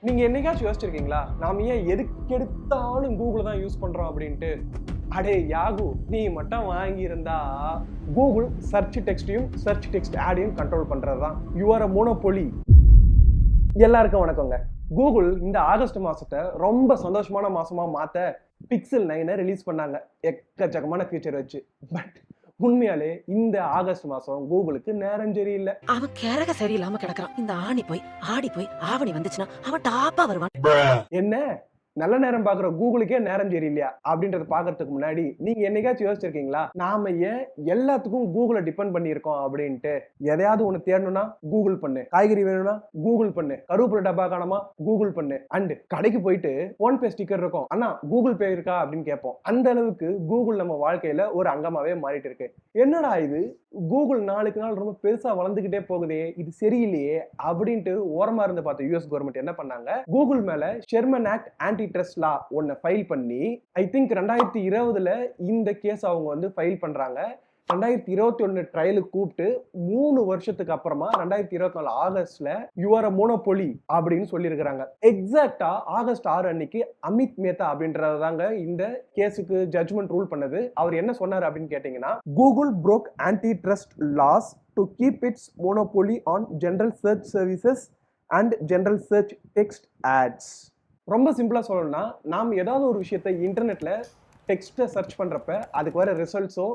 நீங்க என்னைக்காச்சும் யோசிச்சிருக்கீங்களா நாம ஏன் எதுக்கு எடுத்தாலும் கூகுள் தான் யூஸ் பண்றோம் அப்படின்ட்டு? அடே யாகு, நீ மட்டும் வாங்கியிருந்தா கூகுள் சர்ச் டெக்ஸ்டையும் சர்ச் டெக்ஸ்ட் ஆடையும் கண்ட்ரோல் பண்றதுதான். You are a monopoly. எல்லாருக்கும் வணக்கங்க. கூகுள் இந்த ஆகஸ்ட் மாசத்தை ரொம்ப சந்தோஷமான மாசமா மாத்த பிக்சல் 9 ரிலீஸ் பண்ணாங்க, எக்கச்சக்கமான ஃபீச்சர் வச்சு. பட் உண்மையாலே இந்த ஆகஸ்ட் மாசம் கூகுளுக்கு நேரம் சரியில்லை. அவன் கேரக சரியில்லாம கிடக்குறான். இந்த ஆணி போய் ஆடி போய் ஆவணி வந்துச்சுன்னா அவன் டாப்பா வருவான். என்ன நல்ல நேரம் பாக்குற கூகுளுக்கே நேரம் சரியில்லையா அப்படின்றத பாக்குறதுக்கு முன்னாடி நீங்க என்னைக்காச்சும் யோசிச்சிருக்கீங்களா நாம ஏன் எல்லாத்துக்கும் கூகுளை டிபெண்ட் பண்ணியிருக்கோம் அப்படின்ட்டு? எதையாவது ஒண்ணு தேடணும்னா கூகுள் பண்ணு, காய்கறி வேணும்னா கூகுள் பண்ணு, கருவேப்பிலை டப்பா காணாமா கூகுள் பண்ணு, அண்ட் கடைக்கு போயிட்டு போன்பே ஸ்டிக்கர் இருக்கும் ஆனா கூகுள் பே இருக்கா அப்படின்னு கேட்போம். அந்த அளவுக்கு கூகுள் நம்ம வாழ்க்கையில ஒரு அங்கமாவே மாறிட்டு இருக்கு. என்னடா இது, கூகுள் நாளுக்கு நாள் ரொம்ப பெருசா வளர்ந்துகிட்டே போகுதே, இது சரியில்லையே அப்படின்ட்டு ஓரமா இருந்து பார்த்த யூஎஸ் கவர்மெண்ட் என்ன பண்ணாங்க, கூகுள் மேல ஷெர்மன் ஆக்ட் ஆன்டி ட்ரஸ்ட் லா ஒன்னு ஃபைல் பண்ணி ஐ திங்க் 2020 இந்த கேஸ் அவங்க ஃபைல் பண்றாங்க. 2021 ட்ரையலுக்கு கூப்பிட்டு 3 வருஷத்துக்கு அப்புறமா 2024 ஆகஸ்ட்ல யூ ஆர் அ மோனோபோலி அப்படின்னு சொல்லியிருக்கிறாங்க. எக்ஸாக்டா ஆகஸ்ட் 6 அன்னைக்கு அமித் மேத்தா அப்படின்றதாங்க இந்த கேஸுக்கு ஜட்ஜ்மெண்ட் ரூல் பண்ணது. அவர் என்ன சொன்னார் அப்படின்னு கேட்டீங்கன்னா, Google broke antitrust laws to keep its monopoly on general search services and general search text ads. ரொம்ப சிம்பிளா சொல்லணும்னா, நாம் ஏதாவது ஒரு விஷயத்தை இன்டர்நெட்ல டெக்ஸ்ட்டை சர்ச் பண்றப்ப அதுக்கு வர ரிசல்ட்ஸோ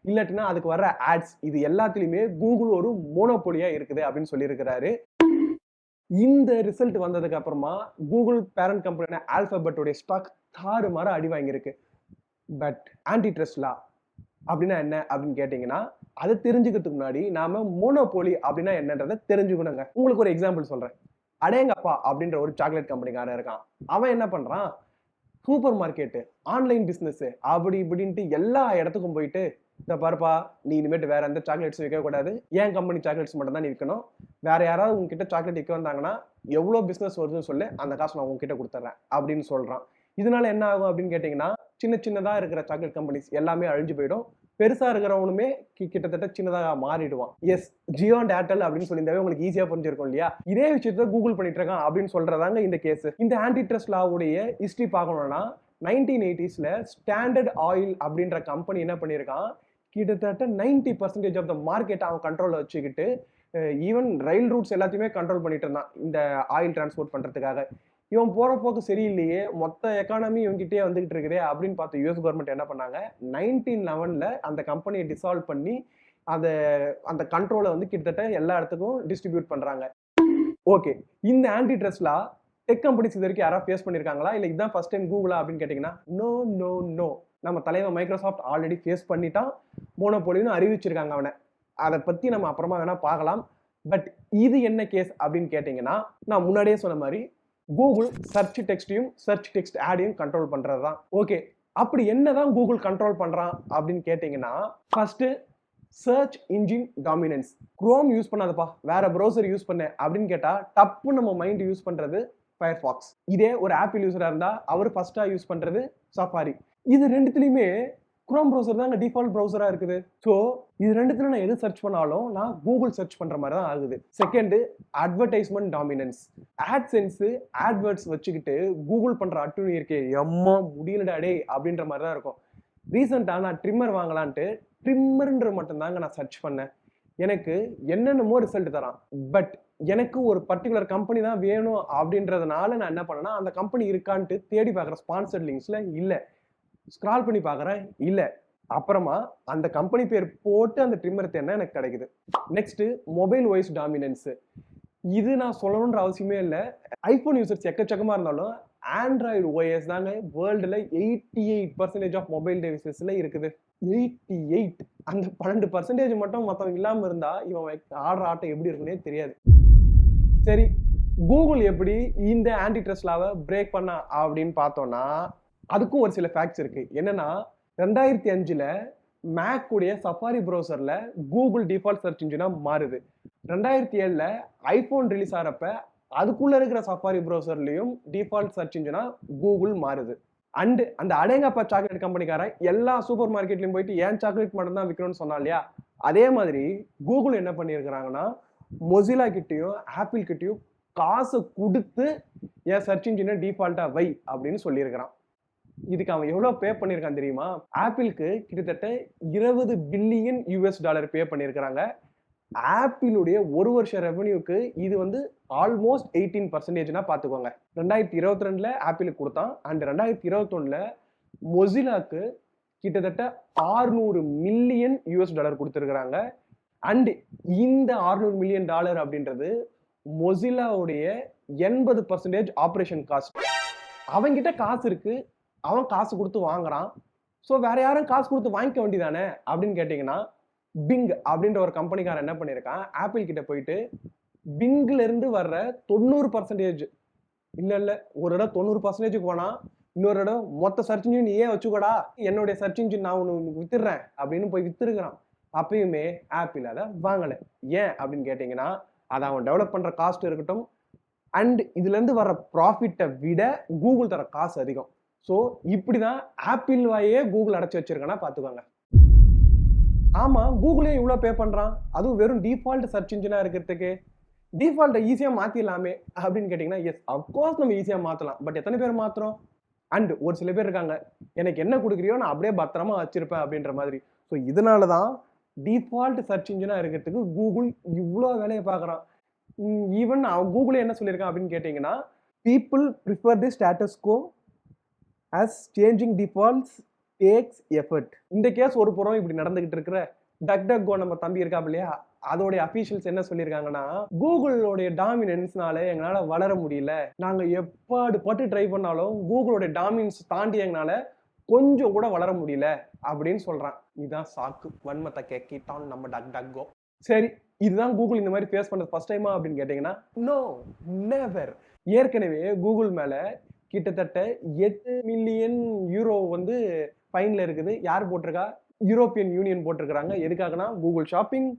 இல்லாட்டினா அதுக்கு வர ஆட்ஸ், இது எல்லாத்துலயுமே கூகுள் ஒரு மோனோபோலியா இருக்குது அப்படின்னு சொல்லியிருக்கிறாரு. இந்த ரிசல்ட் வந்ததுக்கு அப்புறமா கூகுள் பேரண்ட் கம்பெனியான ஆல்பபெட்டோட ஸ்டாக் தாறுமாற அடி வாங்கியிருக்கு. பட் ஆன்டி ட்ரஸ்ட் லா அப்படின்னா என்ன அப்படின்னு கேட்டீங்கன்னா, அதை தெரிஞ்சுக்கிறதுக்கு முன்னாடி நாம மோனோபோலி அப்படின்னா என்னன்றதை தெரிஞ்சுக்கணுங்க. உங்களுக்கு ஒரு எக்ஸாம்பிள் சொல்றேன். அடேங்கப்பா அப்படின்ற ஒரு சாக்லேட் கம்பெனிக்காரன் இருக்கான். அவன் என்ன பண்றான், சூப்பர் மார்க்கெட்டு, ஆன்லைன் பிசினஸ் அப்படி இப்படின்ட்டு எல்லா இடத்துக்கும் போயிட்டு, இந்த பாருப்பா, நீ இனிமேட்டு வேற எந்த சாக்லேட்ஸ் விற்க கூடாது, ஏன் கம்பெனி சாக்லேட்ஸ் மட்டும் தான் நீ விற்கணும், வேற யாராவது உங்ககிட்ட சாக்லேட் விற்க வந்தாங்கன்னா எவ்வளவு பிசினஸ் வருதுன்னு சொல்லு, அந்த காசு நான் உங்ககிட்ட கொடுத்துறேன் அப்படின்னு சொல்றான். இதனால என்ன ஆகும் அப்படின்னு கேட்டீங்கன்னா, சின்ன சின்னதா இருக்கிற சாக்லேட் கம்பெனிஸ் எல்லாமே அழிஞ்சு போயிடும். பெருசா இருக்கிறவனுமே கிட்டத்தட்ட சின்னதாக மாறிடுவான். எஸ், ஜியோ அண்ட் ஏர்டெல் அப்படின்னு சொல்லியிருந்தாவே உங்களுக்கு ஈஸியா புரிஞ்சிருக்கும் இல்லையா? இதே விஷயத்த கூகுள் பண்ணிட்டு இருக்கான் அப்படின்னு சொல்றதாங்க இந்த கேஸ். இந்த ஆன்டி ட்ரஸ்ட் லாவுடைய ஹிஸ்டரி பார்க்கணும்னா, 1980s ஸ்டாண்டர்ட் ஆயில் அப்படின்ற கம்பெனி என்ன பண்ணியிருக்கான், கிட்டத்தட்ட 90% ஆஃப் த மார்க்கெட் அவன் கண்ட்ரோல்ல வச்சுக்கிட்டு ஈவன் ரயில் ரூட்ஸ் எல்லாத்தையுமே கண்ட்ரோல் பண்ணிட்டு இருந்தான் இந்த ஆயில் டிரான்ஸ்போர்ட் பண்றதுக்காக. இவன் போற போக்கு சரியில்லையே, மொத்த எக்கானமி இவங்கிட்டே வந்துகிட்டு இருக்குதே அப்படின்னு பார்த்து யூஎஸ் கவர்மெண்ட் என்ன பண்ணாங்க, 1911 அந்த கம்பெனியை டிசால்வ் பண்ணி அதை அந்த கண்ட்ரோலை கிட்டத்தட்ட எல்லா இடத்துக்கும் டிஸ்ட்ரிபியூட் பண்றாங்க. ஓகே, இந்த ஆன்டி ட்ரஸ்ட் லா டெக் கம்பெனிஸ் இது வரைக்கும் யாராவது ஃபேஸ் பண்ணியிருக்காங்களா, இல்லை இதுதான் ஃபர்ஸ்ட் டைம் கூகுளா அப்படின்னு கேட்டிங்கன்னா, நோ நோ நோ. நம்ம தலைவன் மைக்ரோசாஃப்ட் ஆல்ரெடி ஃபேஸ் பண்ணிட்டான், மோனோபோலின்னு அறிவிச்சிருக்காங்க அவனை. அதை பற்றி நம்ம அப்புறமா வேணா பார்க்கலாம். பட் இது என்ன கேஸ் அப்படின்னு கேட்டிங்கன்னா, நான் முன்னாடியே சொன்ன மாதிரி கூகுள் சர்ச் டெக்ஸ்டையும் சர்ச் டெக்ஸ்ட் ஆடையும் கண்ட்ரோல் பண்றது தான். ஓகே, அப்படி என்னதான் கூகுள் கண்ட்ரோல் பண்றான் அப்படின்னு கேட்டிங்கன்னா, first search engine dominance. Chrome use பண்ணாதப்பா, வேற ப்ரௌசர் யூஸ் பண்ண அப்படின்னு கேட்டா டப்பு நம்ம மைண்ட் யூஸ் பண்றது ஃபயர்ஃபாக்ஸ். இதே ஒரு ஆப்பிள் யூஸரா இருந்தா அவர் ஃபர்ஸ்டா யூஸ் பண்றது சஃபாரி. இது ரெண்டுத்துலயுமே குரோம் ப்ரௌசர் தாங்க டிஃபால்ட் ப்ரௌசரா இருக்குது. ஸோ இது ரெண்டுத்துல நான் எது சர்ச் பண்ணாலும் நான் கூகுள் சர்ச் பண்ற மாதிரி தான் ஆகுது. Second, advertisement dominance. AdSense AdWords வச்சுக்கிட்டு கூகுள் பண்ற அட்டுணி இருக்கே, எம்மா முடியலடா டே அப்படின்ற மாதிரி தான் இருக்கும். ரீசெண்டா நான் ட்ரிம்மர் வாங்கலான்ட்டு ட்ரிம்மர்ன்ற மட்டும் தாங்க நான் சர்ச் பண்ணேன். எனக்கு என்னென்னமோ ரிசல்ட் தரான். பட் எனக்கு ஒரு பர்டிகுலர் கம்பெனி தான் வேணும் அப்படின்றதுனால நான் என்ன பண்ணேன்னா, அந்த கம்பெனி இருக்கான்ட்டு தேடி பார்க்குற ஸ்பான்சர்ட் லிங்க்ஸ்ல இல்லை, ஸ்க்ரால் பண்ணி பார்க்குறேன் இல்லை. அப்புறமா அந்த கம்பெனி பேர் போட்டு அந்த ட்ரிம்மர் தேடினா எனக்கு கிடைக்குது. Next, mobile voice dominance. இது நான் சொல்லணுன்ற அவசியமே இல்லை. ஐபோன் யூசர்ஸ் எக்கச்சக்கமா இருந்தாலும் ஆண்ட்ராய்டு ஓஎஸ் தாங்க வேர்ல்டுல 88% ஆஃப் மொபைல் டிவைசஸ்ல இருக்குது. 88. அந்த 12% மட்டும் மற்றவங்க இல்லாம இருந்தா இவன் ஆடுற ஆட்டம் எப்படி இருக்குன்னே தெரியாது. சரி, கூகுள் எப்படி இந்த ஆன்டி ட்ரஸ்ட் லாவை பிரேக் பண்ணா அப்படின்னு பார்த்தோம்னா, அதுக்கும் ஒரு சில ஃபேக்ட்ஸ் இருக்கு. என்னன்னா, 2005 மேக் உடைய சஃபாரி ப்ரௌசர்ல கூகுள் டிஃபால்ட் சர்ச் இன்ஜினா மாறுது. 2007 ஐபோன் ரிலீஸ் ஆகிறப்ப அதுக்குள்ள இருக்கிற சஃபாரி ப்ரௌசர்லயும் டிஃபால்ட் சர்ச் இன்ஜினா கூகுள் மாறுது. அண்ட் அந்த அடேங்கப்பா சாக்லேட் கம்பெனிக்காரன் எல்லா சூப்பர் மார்க்கெட்லயும் போயிட்டு ஏன் சாக்லேட் மட்டும் தான் விற்கணும்னு சொன்னா இல்லையா, அதே மாதிரி கூகுள் என்ன பண்ணியிருக்கிறாங்கன்னா, மொசிலா கிட்டயும் ஆப்பிள் கிட்டயும் காசை கொடுத்து என் சர்ச் இன்ஜினை டிஃபால்ட்டா வை அப்படின்னு சொல்லியிருக்கிறான். இதுக்கு அவன் எவ்வளவு பே பண்ணியிருக்கான் தெரியுமா? ஆப்பிளுக்கு கிட்டத்தட்ட $20 பில்லியன் பே பண்ணியிருக்கிறாங்க. ஆப்பிளுடைய ஒரு வருஷ ரெவன்யூக்கு இது வந்து ஆல்மோஸ்ட் 18%னா பார்த்துக்கோங்க. 2022ல ஆப்பிளுக்கு கொடுத்தான். அண்ட் 2021ல மொசிலாக்கு கிட்டத்தட்ட $600 மில்லியன் கொடுத்திருக்கிறாங்க. அண்ட் இந்த $600 மில்லியன் அப்படின்றது மொசிலாவுடைய 80% ஆபரேஷன் காஸ்ட். அவன்கிட்ட காசு இருக்கு, அவன் காசு கொடுத்து வாங்குறான். ஸோ வேற யாரும் காசு கொடுத்து வாங்கிக்க வேண்டியதானே அப்படின்னு கேட்டீங்கன்னா, பிங் அப்படின்ற ஒரு கம்பெனிக்காரன் என்ன பண்ணியிருக்கான், ஆப்பிள் கிட்ட போயிட்டு பிங்ல இருந்து வர்ற 90% இல்ல ஒரு இடம் 90% போனா இன்னொரு இடம் மொத்த சர்ச் இன்ஜின் நீ ஏன் வச்சுக்கோடா, என்னுடைய சர்ச் இன்ஜின் நான் உனக்கு வித்துடுறேன் அப்படின்னு போய் வித்துருக்கிறான். அப்பயுமே ஆப்பிள் அதை வாங்கலை. ஏன் அப்படின்னு கேட்டீங்கன்னா, அதை அவன் டெவலப் பண்ற காஸ்ட் இருக்கட்டும், அண்ட் இதுல இருந்து வர்ற ப்ராஃபிட்டை விட கூகுள் தர காசு அதிகம். ஸோ இப்படிதான் ஆப்பிள் வாயே கூகுள் அடைச்சு வச்சிருக்கானா பார்த்துக்கோங்க. ஆமா, கூகுளே இவ்வளோ பே பண்றான், அதுவும் வெறும் டிஃபால்ட் சர்ச் இன்ஜினா இருக்கிறதுக்கு. டிஃபால்ட்டை ஈஸியா மாத்திடலாமே அப்படின்னு கேட்டீங்கன்னா, எஸ் அப்கோர்ஸ் நம்ம ஈஸியா மாத்தலாம். பட் எத்தனை பேர் மாத்துறோம்? அண்ட் ஒரு சில பேர் இருக்காங்க, எனக்கு என்ன கொடுக்குறியோ நான் அப்படியே பத்திரமா வச்சிருப்பேன் அப்படின்ற மாதிரி. ஸோ இதனால தான் டிஃபால்ட் சர்ச் இன்ஜினா இருக்கிறதுக்கு கூகுள் இவ்வளோ வேலையை பார்க்குறான். ஈவன் கூகுளே என்ன சொல்லியிருக்கான் அப்படின்னு கேட்டீங்கன்னா, பீப்புள் ப்ரிஃபர் தி status quo as changing defaults takes effort. இந்த கேஸ் ஒரு புறம் இப்படி நடந்துகிட்டு இருக்கிற DuckDuckGo நம்ம தம்பி இருக்காப் இல்லையா, அதோடைய அபிஷியல்ஸ் என்ன சொல்லியிருக்காங்கன்னா, கூகுளோடைய டாமினன்ஸ்னால எங்களால வளர முடியல, நாங்க எப்பாடு பட்டு ட்ரை பண்ணாலும் கூகுளோட டாமினன்ஸ் தாண்டி எங்களால கொஞ்சம் கூட வளர முடியல அப்படின்னு சொல்றான். இதுதான் சாக்கு. வன்மத்தை கேக்கிட்டான் நம்ம DuckDuckGo. சரி, இதுதான் கூகுள் இந்த மாதிரி ஃபேஸ் பண்றது ஃபர்ஸ்ட் டைமா அப்படின்னு கேட்டீங்கன்னா, நோ நெவர். ஏற்கனவே கூகுள் மேல கிட்டத்தட்ட €8 மில்லியன் வந்து ஃபைன்ல இருக்குது. யார் போட்டிருக்கா? யூரோப்பியன் யூனியன் போட்டிருக்கிறாங்க. எதுக்காகனா, Google shopping,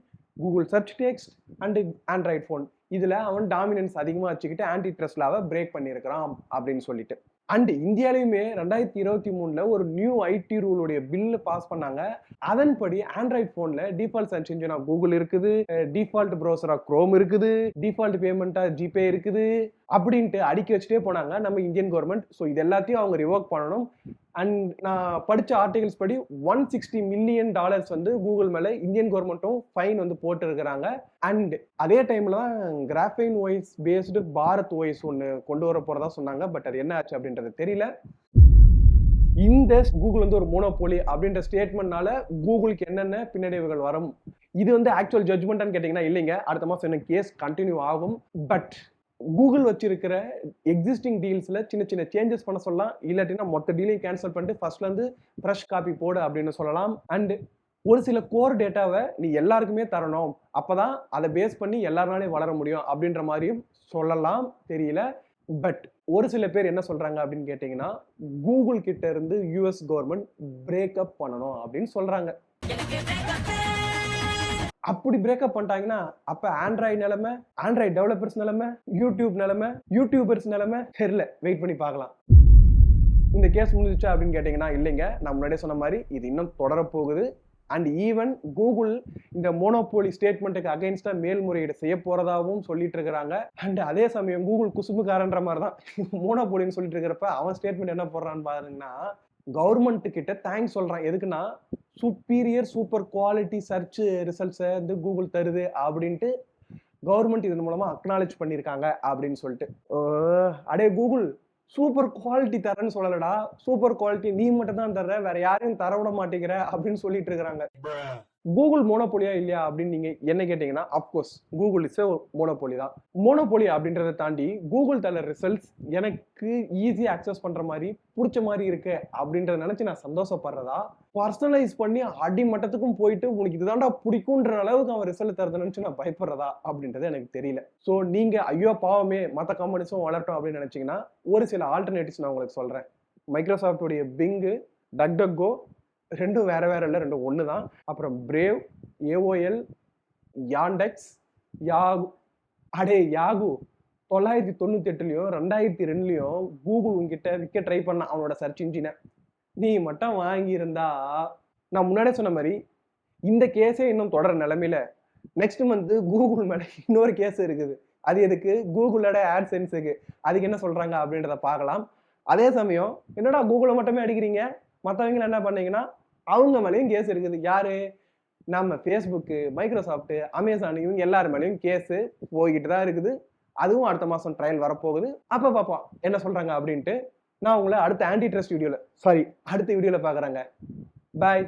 Google search text and Android phone இதுல அவன் டாமினன்ஸ் அதிகமா வச்சுக்கிட்டு ஆன்டி ட்ரஸ்ட் லாவை பிரேக் பண்ணியிருக்கிறான் அப்படின்னு சொல்லிட்டு. அண்ட் இந்தியாலையுமே 2023ல ஒரு நியூ ஐடி ரூலுடைய பில் பாஸ் பண்ணாங்க. அதன்படி ஆண்ட்ராய்ட் போன்ல டிஃபால்ட் சர்ச் இன்ஜினா கூகுள் இருக்குது, டிஃபால்ட் ப்ரௌசரா குரோம் இருக்குது, டிஃபால்ட் பேமெண்டா ஜிபே இருக்குது அப்படின்ட்டு அடுக்கி வச்சுட்டே போனாங்க நம்ம இந்தியன் கவர்மெண்ட். ஸோ இது எல்லாத்தையும் அவங்க ரிவோக் பண்ணணும். அண்ட் நான் படிச்ச ஆர்டிகல்ஸ் படி $160 மில்லியன் வந்து கூகுள் மேல இந்தியன் கவர்மெண்ட்டும் ஃபைன் வந்து போட்டு இருக்கிறாங்க. அண்ட் அதே டைம்ல தான் graphene OS based Bharat OS ஒன்று கொண்டு வர போறதா சொன்னாங்க. பட் அது என்ன ஆச்சு அப்படின்றது தெரியல. இந்த கூகுள் வந்து ஒரு மோனோபோலி அப்படின்ற ஸ்டேட்மெண்ட்னால கூகுளுக்கு என்னென்ன பின்னடைவுகள் வரும், இது வந்து ஆக்சுவல் ஜட்ஜ்மெண்ட்னு கேட்டீங்கன்னா இல்லைங்க. அடுத்த மாசம் என்ன கேஸ் கண்டினியூ ஆகும். பட் கூகுள் வச்சிருக்கிற எக்ஸிஸ்டிங் டீல்ஸ்ல சின்ன சின்ன சேஞ்சஸ் பண்ண சொல்லலாம். இல்லாட்டினா மொத்த டீலையும் கேன்சல் பண்ணிட்டு ஃபர்ஸ்ட்ல இருந்து ஃப்ரெஷ் காப்பி போடு அப்படின்னு சொல்லலாம். அண்ட் ஒரு சில கோர் டேட்டாவை நீ எல்லாருக்குமே தரணும், அப்பதான் அதை பேஸ் பண்ணி எல்லாருனாலையும் வளர முடியும் அப்படின்ற மாதிரியும் சொல்லலாம். தெரியல. பட் ஒரு சில பேர் என்ன சொல்றாங்க அப்படின்னு கேட்டீங்கன்னா, கூகுள் கிட்ட இருந்து யூஎஸ் கவர்மெண்ட் பிரேக்கப் பண்ணணும் அப்படின்னு சொல்றாங்க. அப்படி பிரேக்கப் பண்ணிட்டாங்கன்னா அப்ப ஆண்ட்ராய்டு நிலைமை, ஆண்ட்ராய்டு டெவலப்பர்ஸ் நிலைமை, யூடியூப் நிலைமை, யூடியூபர்ஸ் நிலைமை தெரியல. வெயிட் பண்ணி பார்க்கலாம். இந்த கேஸ் முடிஞ்சிச்சா அப்படின்னு கேட்டீங்கன்னா இல்லைங்க. நான் முன்னாடியே சொன்ன மாதிரி இது இன்னும் தொடர போகுது. அண்ட் ஈவன் கூகுள் இந்த மோனோபோலி ஸ்டேட்மெண்ட்டுக்கு அகைன்ஸ்டா மேல்முறையீடு செய்ய போறதாகவும் சொல்லிட்டு இருக்கிறாங்க. அண்ட் அதே சமயம் கூகுள் குசுமுக்காரன்ற மாதிரி தான் மோனோபோலின்னு சொல்லிட்டு இருக்கிறப்ப அவன் ஸ்டேட்மெண்ட் என்ன போடுறான்னு பாருங்கன்னா, கவர்மெண்ட் கிட்ட தேங்க்ஸ் சொல்றான். எதுக்குன்னா, சுப்பீரியர் சூப்பர் குவாலிட்டி சர்ச் ரிசல்ட்ஸை வந்து கூகுள் தருது அப்படின்ட்டு கவர்மெண்ட் இதன் மூலமா அக்னாலேஜ் பண்ணியிருக்காங்க அப்படின்னு சொல்லிட்டு. அடே கூகுள், சூப்பர் குவாலிட்டி தரேன்னு சொல்லலடா, சூப்பர் குவாலிட்டி நீ மட்டும் தான் தர்ற, வேற யாரையும் தர விட மாட்டேங்கிற அப்படின்னு சொல்லிட்டு இருக்கிறாங்க. கூகுள் மோனோபோலியா இல்லையா அப்படின்னு நீங்க என்ன கேட்டீங்கன்னா, அப்கோர்ஸ் கூகுள் இஸ் மோனோபோலி தான். மோனோபோலி அப்படின்றத தாண்டி கூகுள் தர ரிசல்ட்ஸ் எனக்கு ஈஸியா அக்சஸ் பண்ற மாதிரி பிடிச்ச மாதிரி இருக்கு அப்படின்றத நினைச்சு நான் சந்தோஷப்படுறதா, பர்சனலைஸ் பண்ணி அடிமட்டத்துக்கும் போயிட்டு உனக்கு இதுதான்டா பிடிக்கும்ன்ற அளவுக்கு அவன் ரிசல்ட் தரத நினைச்சு நான் பயப்படுறதா அப்படின்றது எனக்கு தெரியல. ஸோ நீங்க ஐயோ பாவமே மற்ற கம்பெனிஸும் வளரட்டும் அப்படின்னு நினைச்சீங்கன்னா ஒரு சில ஆல்டர்னேட்டிவ்ஸ் நான் உங்களுக்கு சொல்றேன். மைக்ரோசாஃப்டுடைய பிங்கு, DuckDuckGo ரெண்டும் வேற வேற இல்லை, ரெண்டும் ஒன்று தான். அப்புறம் பிரேவ், ஏஓஎல், யாண்டெக்ஸ், யாகு. அடே யாகு 998லயும் 2002லயும் கூகுள் உங்ககிட்ட விற்க ட்ரை பண்ண அவனோட சர்ச் இன்ஜினை நீ மட்டும் வாங்கியிருந்தா, நான் முன்னாடியே சொன்ன மாதிரி இந்த கேஸே இன்னும் தொடர நிலைமையில நெக்ஸ்ட் மந்த் கூகுள் மேல இன்னொரு கேஸ் இருக்குது. அது எதுக்கு? கூகுளோட AdSenseக்கு. அதுக்கு என்ன சொல்றாங்க அப்படின்றத பார்க்கலாம். அதே சமயம் என்னடா கூகுள மட்டுமே அடிக்கிறீங்க, மத்தவங்கள என்ன பண்ணீங்கன்னா, அவங்க மேலயும் கேஸ் இருக்குது. யாரு? நம்ம Facebook, Microsoft, Amazon இவங்க எல்லார் மேலயும் கேஸ் போய்கிட்டு தான் இருக்குது. அதுவும் அடுத்த மாசம் ட்ரையல் வரப்போகுது. அப்ப பார்ப்போம் என்ன சொல்றாங்க அப்படின்ட்டு. நான் உங்கள அடுத்த ஆன்டி ட்ரஸ்ட் வீடியோல அடுத்த வீடியோல பார்க்குறேங்க. பாய்.